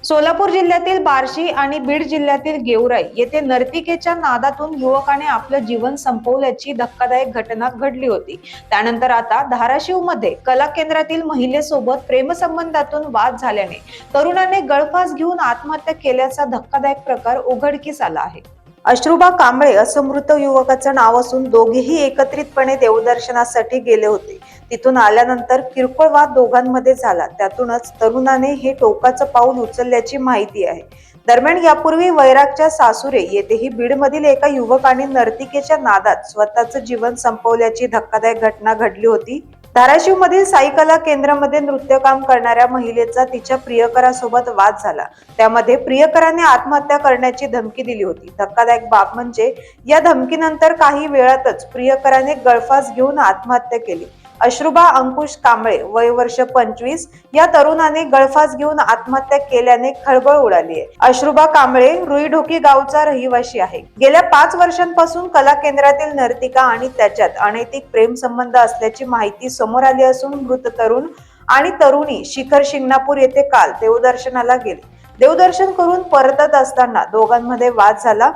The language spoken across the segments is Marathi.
सोलापूर जिल्ह्यातील बार्शी आणि बीड जिल्ह्यातील गेवराई येथे नर्तिकेच्या नादातून युवकाने आपलं जीवन संपवल्याची धक्कादायक घटना घडली होती। त्यानंतर आता धाराशिव मध्ये कला केंद्रातील महिलेसोबत प्रेमसंबंधातून वाद झाल्याने तरुणाने गळफास घेऊन आत्महत्या केल्याचा धक्कादायक प्रकार उघडकीस आला आहे। अश्रुबा कांबळे असं मृत युवकाचं नाव असून दोघेही एकत्रितपणे देवदर्शनासाठी गेले होते। तिथून आल्यानंतर किरकोळ वाद दोघांमध्ये झाला। त्यातूनच तरुणाने हे टोकाचं पाऊल उचलल्याची माहिती आहे। दरम्यान यापूर्वी वैरागच्या सासुरे येथेही बीडमधील एका युवकाने नर्तिकेच्या नादात स्वतःचं जीवन संपवल्याची धक्कादायक घटना घडली होती। धाराशिव मधील साई कला केंद्रामध्ये नृत्यकाम करणाऱ्या महिलेचा तिच्या प्रियकरासोबत वाद झाला। त्यामध्ये प्रियकराने आत्महत्या करण्याची धमकी दिली होती। धक्कादायक बाब म्हणजे या धमकीनंतर काही वेळातच प्रियकराने गळफास घेऊन आत्महत्या केली। अश्रुबा अंकुश कांबळे वय वर्ष 25 या तरुणाने गळफास घेऊन आत्महत्या केल्याने खळबळ उडाली आहे। अश्रुबा कांबळे रुईढोकी गावचा रहिवासी आहे। गेल्या 5 वर्षांपासून कला केंद्रातील नर्तिका आणि त्याच्यात अनैतिक प्रेम संबंध असल्याची माहिती समोर आली असून मृत तरुण आणि तरुणी शिखर शिंगणापूर येथे काल देवदर्शनाला गेले। देवदर्शन करून परतत असताना दोघांमध्ये वाद झाला।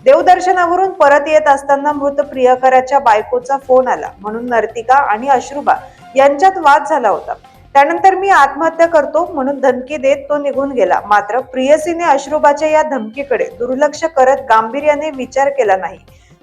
देवदर्शनावरून परत येत असताना मृत प्रियकराच्या बायकोचा फोन आला, म्हणून नर्तिका आणि अश्रुबा यांच्यात वाद झाला होता। त्यानंतर मी आत्महत्या करतो म्हणून धमकी देत तो निघून गेला। मात्र प्रियसीने अश्रुबाच्या या धमकीकडे दुर्लक्ष करत गांभीर्याने विचार केला नाही,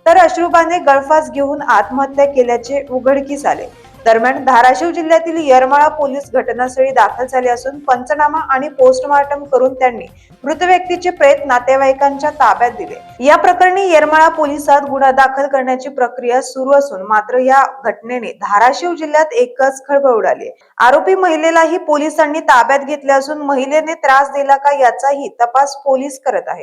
तर अश्रुबाने गळफास घेऊन आत्महत्या केल्याचे उघडकीस आले। दरम्यान धाराशिव जिल्ह्यातील येरमाळा पोलीस घटनास्थळी दाखल झाले असून पंचनामा आणि पोस्टमार्टम करून त्यांनी मृत व्यक्तीचे प्रेत नातेवाईकांच्या ताब्यात दिले। या प्रकरणी येरमाळा पोलिसात गुन्हा दाखल करण्याची प्रक्रिया सुरू असून मात्र या घटनेने धाराशिव जिल्ह्यात एकच खळबळ उडाली। आरोपी महिलेलाही पोलिसांनी ताब्यात घेतले असून महिलेने त्रास दिला का याचाही तपास पोलीस करत आहेत।